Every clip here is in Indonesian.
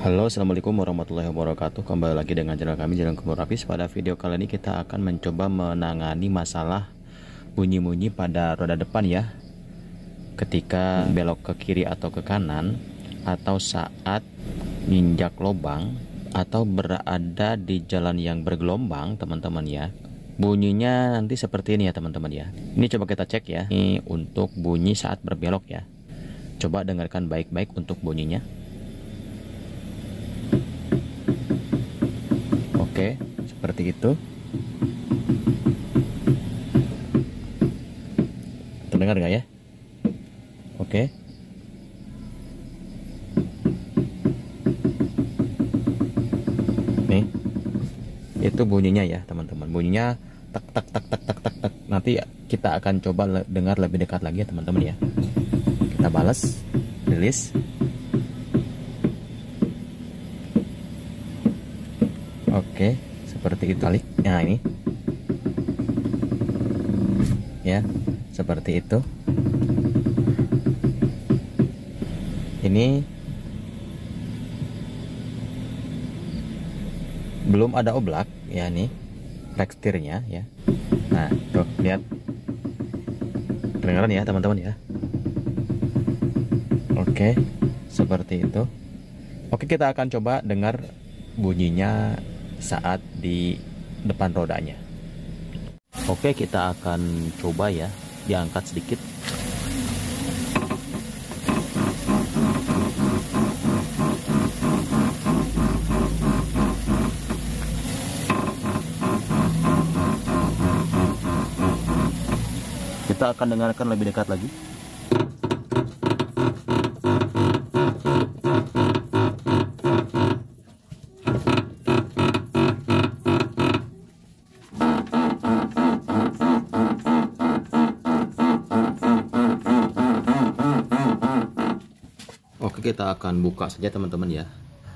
Halo, assalamualaikum warahmatullahi wabarakatuh. Kembali lagi dengan channel kami, Jalan Kubur Rapis. Pada video kali ini kita akan mencoba menangani masalah bunyi-bunyi pada roda depan ya, ketika belok ke kiri atau ke kanan, atau saat nginjak lubang, atau berada di jalan yang bergelombang teman-teman ya. Bunyinya nanti seperti ini ya teman-teman ya. Ini coba kita cek ya. Ini untuk bunyi saat berbelok ya. Coba dengarkan baik-baik untuk bunyinya. Oke, seperti itu. Terdengar nggak ya? Oke. Nih, itu bunyinya ya teman-teman. Bunyinya tak tak tak tak tak tak tak. Nanti kita akan coba dengar lebih dekat lagi ya teman-teman ya. Kita balas, rilis. Oke, seperti itu kali. Nah, ini. Ya, seperti itu. Ini belum ada oblak ya, nih teksturnya ya. Nah, tuh lihat. Kedengaran ya, teman-teman ya. Oke, seperti itu. Oke, kita akan coba dengar bunyinya saat di depan rodanya. Oke, kita akan coba ya, diangkat sedikit. Kita akan dengarkan lebih dekat lagi. Oke, kita akan buka saja teman-teman ya.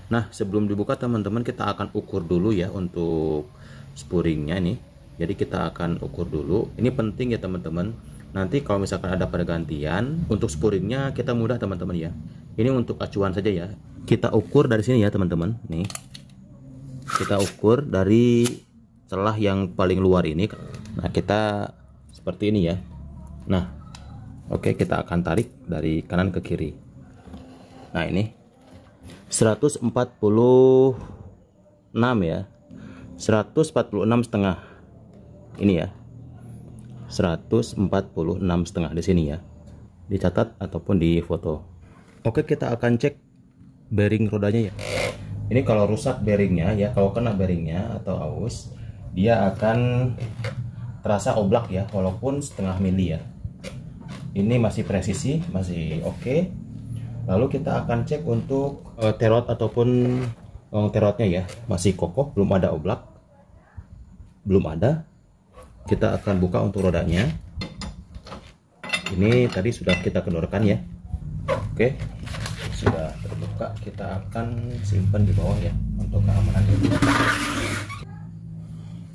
Nah, sebelum dibuka teman-teman, kita akan ukur dulu ya untuk spuringnya nih. Jadi kita akan ukur dulu. Ini penting ya teman-teman. Nanti kalau misalkan ada pergantian, untuk spuringnya kita mudah teman-teman ya. Ini untuk acuan saja ya. Kita ukur dari sini ya teman-teman. Nih, kita ukur dari celah yang paling luar ini. Nah, kita seperti ini ya. Nah, oke, kita akan tarik dari kanan ke kiri. Nah, ini 146 ya, 146,5 ini ya, 146,5 di sini ya, dicatat ataupun di foto. Oke, kita akan cek bearing rodanya ya. Ini kalau rusak bearingnya ya, kalau kena bearingnya atau aus, dia akan terasa oblak ya, walaupun setengah mili ya. Ini masih presisi, masih oke. Lalu kita akan cek untuk terot ataupun terotnya ya, masih kokoh, belum ada oblak, belum ada. Kita akan buka untuk rodanya. Ini tadi sudah kita kendorkan ya. Oke, sudah terbuka. Kita akan simpan di bawah ya untuk keamanan.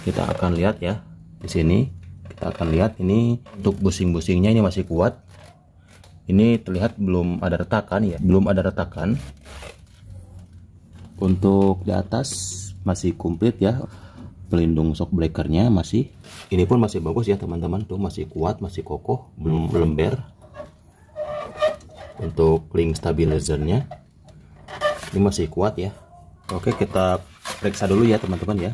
Kita akan lihat ya di sini. Kita akan lihat ini untuk busing-busingnya ini masih kuat. Ini terlihat belum ada retakan ya, belum ada retakan. Untuk di atas masih komplit ya, pelindung shock breakernya masih. Ini pun masih bagus ya teman-teman, tuh masih kuat, masih kokoh, belum lember. Untuk link stabilizernya ini masih kuat ya. Oke, kita periksa dulu ya teman-teman ya.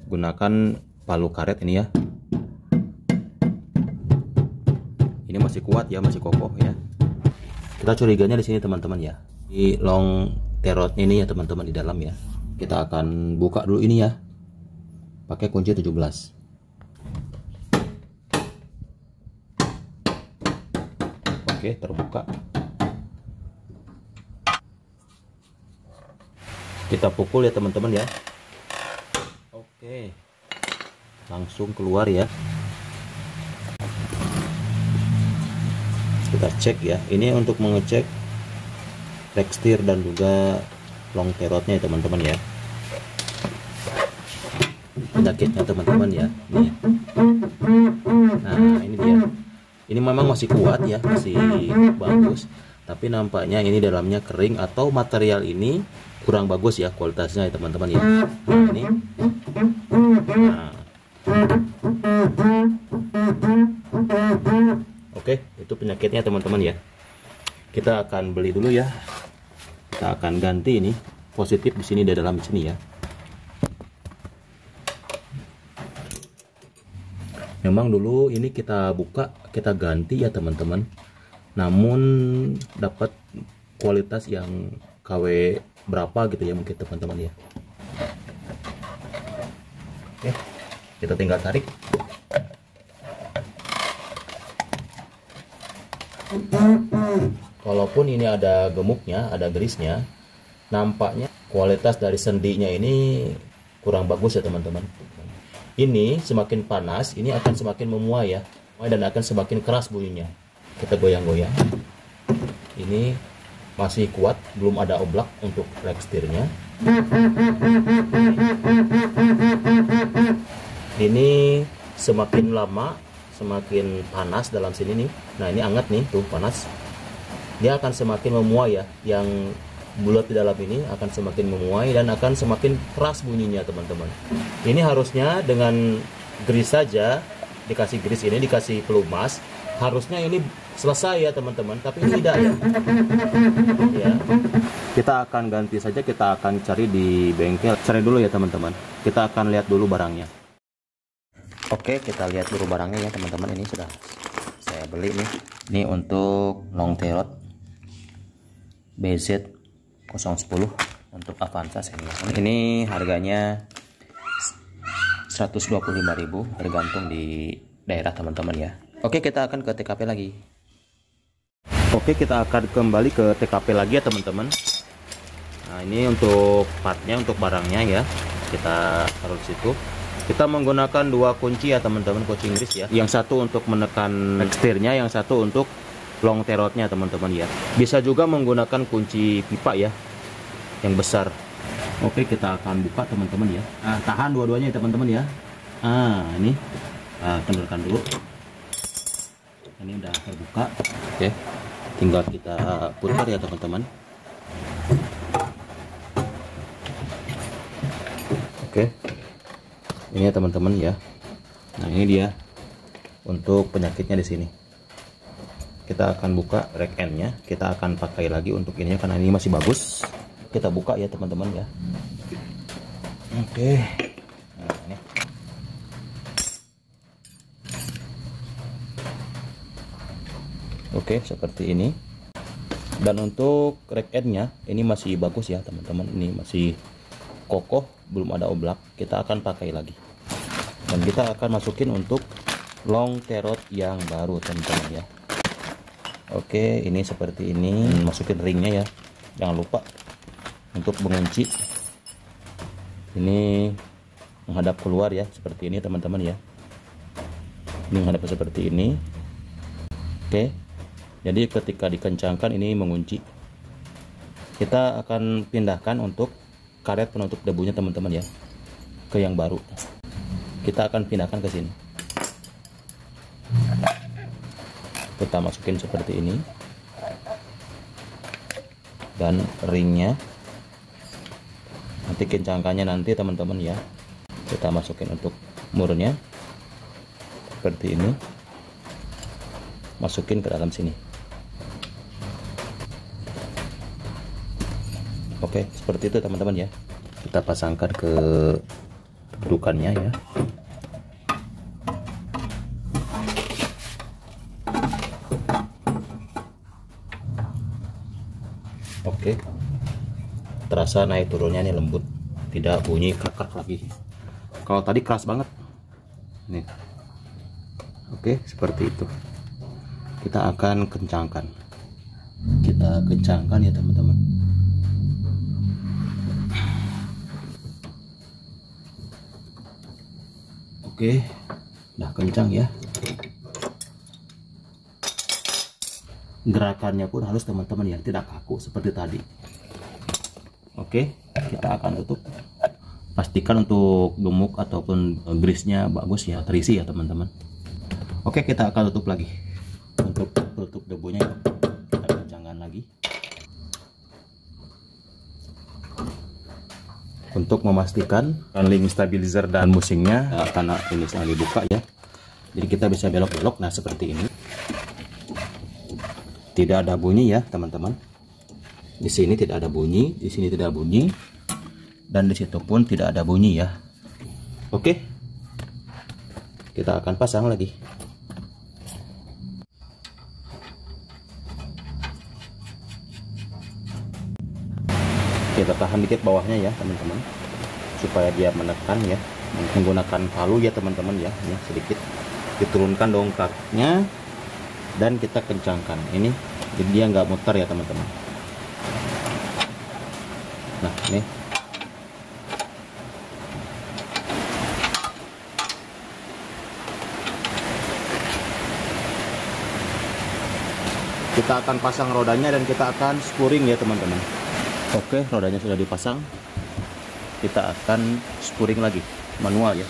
Gunakan palu karet ini ya. Ini masih kuat ya, masih kokoh ya. Kita curiganya di sini teman-teman ya, di long terot ini ya teman-teman, di dalam ya. Kita akan buka dulu ini ya, pakai kunci 17. Oke, terbuka. Kita pukul ya teman-teman ya. Oke, langsung keluar ya. Kita cek ya, ini untuk mengecek tekstur dan juga long terotnya ya teman-teman ya. penyakitnya teman-teman ya. Nih. Nah ini dia Ini memang masih kuat ya, masih bagus, tapi nampaknya ini dalamnya kering atau material ini kurang bagus ya kualitasnya ya teman-teman ya. Nah, ini oke, itu penyakitnya teman-teman ya. Kita akan beli dulu ya. Kita akan ganti ini positif di sini, di dalam sini ya. Memang dulu ini kita buka, kita ganti ya teman-teman. Namun dapat kualitas yang KW berapa gitu ya mungkin teman-teman ya. Oke, kita tinggal tarik. Walaupun ini ada gemuknya, ada gerisnya, nampaknya kualitas dari sendinya ini kurang bagus ya teman-teman. Ini semakin panas, ini akan semakin memuai ya, dan akan semakin keras bunyinya. Kita goyang-goyang. Ini masih kuat, belum ada oblak untuk rek setirnya. Ini semakin lama semakin panas dalam sini nih. Nah, ini hangat nih, tuh panas. Dia akan semakin memuai ya. Yang bulat di dalam ini akan semakin memuai dan akan semakin keras bunyinya, teman-teman. Ini harusnya dengan grease saja, dikasih grease ini, dikasih pelumas, harusnya ini selesai ya, teman-teman. Tapi tidak ya. Ya. Kita akan ganti saja, kita akan cari di bengkel. Cari dulu ya, teman-teman. Kita akan lihat dulu barangnya. Oke, kita lihat dulu barangnya ya teman-teman. Ini sudah saya beli nih. Ini untuk long terot BZ 010 untuk Avanza senior. Ini harganya 125.000, tergantung di daerah teman-teman ya. Oke, kita akan ke TKP lagi. Oke, kita akan kembali ke TKP lagi ya teman-teman. Nah, ini untuk partnya, untuk barangnya ya. Kita taruh di situ. Kita menggunakan dua kunci ya teman-teman, kunci Inggris ya. Yang satu untuk menekan setirnya, yang satu untuk long terotnya teman-teman ya. Bisa juga menggunakan kunci pipa ya, yang besar. Oke, kita akan buka teman-teman ya. Nah, tahan dua-duanya ya teman-teman ya. Ini kendorkan dulu. Ini udah terbuka. Oke, tinggal kita putar ya teman-teman. Oke, ini ya teman-teman ya. Nah, ini dia untuk penyakitnya di sini. Kita akan buka rack end-nya. Kita akan pakai lagi untuk ininya karena ini masih bagus. Kita buka ya teman-teman ya. Oke. Nah, ini. Oke, seperti ini. Dan untuk rack end-nya ini masih bagus ya teman-teman. Ini masih kokoh, belum ada oblak. Kita akan pakai lagi. Dan kita akan masukin untuk long terot yang baru teman-teman ya. Oke, ini seperti ini. Masukin ringnya ya. Jangan lupa untuk mengunci. Ini menghadap keluar ya, seperti ini teman-teman ya. Ini menghadap seperti ini. Oke. Jadi ketika dikencangkan ini mengunci. Kita akan pindahkan untuk karet penutup debunya teman-teman ya, ke yang baru. Kita akan pindahkan ke sini. Kita masukin seperti ini. Dan ringnya nanti kencangkannya nanti teman-teman ya. Kita masukin untuk murnya seperti ini. Masukin ke dalam sini. Oke, seperti itu teman-teman ya. Kita pasangkan ke dudukannya ya. Oke, terasa naik turunnya nih lembut, tidak bunyi krak-krak lagi. Kalau tadi keras banget nih. Oke, seperti itu. Kita akan kencangkan. Kita kencangkan ya teman-teman. Oke, udah kencang ya. Gerakannya pun halus teman-teman ya, tidak kaku seperti tadi. Oke, kita akan tutup. Pastikan untuk gemuk ataupun grease-nya bagus ya, terisi ya teman-teman. Oke, kita akan tutup lagi. untuk debunya kita kencangkan lagi. Untuk memastikan link stabilizer dan musiknya karena ini sedang dibuka ya, jadi kita bisa belok-belok. Nah seperti ini, tidak ada bunyi ya teman-teman. Di sini tidak ada bunyi, di sini tidak bunyi, dan di situ pun tidak ada bunyi ya. Oke, kita akan pasang lagi. Kita tahan dikit bawahnya ya teman-teman, supaya dia menekan ya, menggunakan palu ya teman-teman ya. Ini sedikit diturunkan dongkraknya dan kita kencangkan ini, jadi dia nggak muter ya teman-teman. Nah ini kita akan pasang rodanya dan kita akan spuring ya teman-teman. Oke, rodanya sudah dipasang, kita akan spuring lagi manual ya.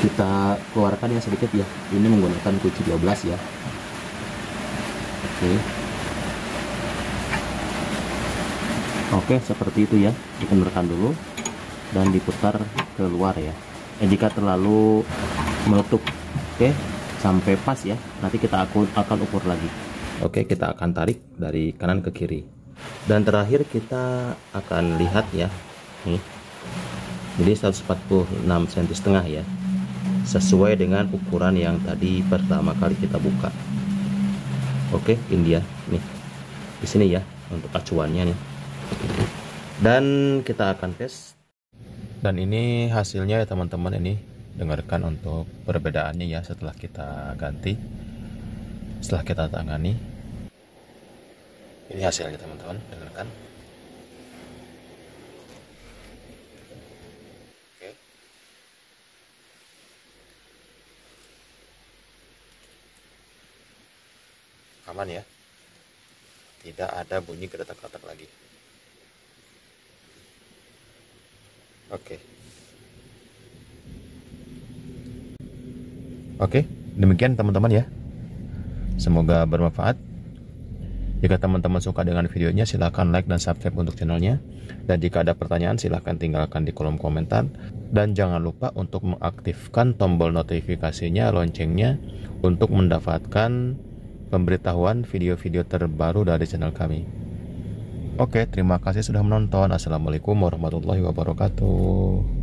Kita keluarkan ya sedikit ya, ini menggunakan kunci 12 ya. Oke, seperti itu ya. Dikeluarkan dulu dan diputar keluar ya. Jika terlalu meletup, oke, sampai pas ya, nanti kita akan ukur lagi. Oke, kita akan tarik dari kanan ke kiri. Dan terakhir kita akan lihat ya, nih, jadi 146 cm setengah ya, sesuai dengan ukuran yang tadi pertama kali kita buka. Oke, ini dia nih, di sini ya untuk acuannya nih. Dan kita akan tes. Dan ini hasilnya ya teman-teman, ini dengarkan untuk perbedaannya ya setelah kita ganti, setelah kita tangani. Ini hasilnya teman-teman, dengarkan. Oke. Aman ya, tidak ada bunyi geretak-geretak lagi. Oke, demikian teman-teman ya, semoga bermanfaat. Jika teman-teman suka dengan videonya, silahkan like dan subscribe untuk channelnya. Dan jika ada pertanyaan, silahkan tinggalkan di kolom komentar. Dan jangan lupa untuk mengaktifkan tombol notifikasinya, loncengnya, untuk mendapatkan pemberitahuan video-video terbaru dari channel kami. Oke, terima kasih sudah menonton. Assalamualaikum warahmatullahi wabarakatuh.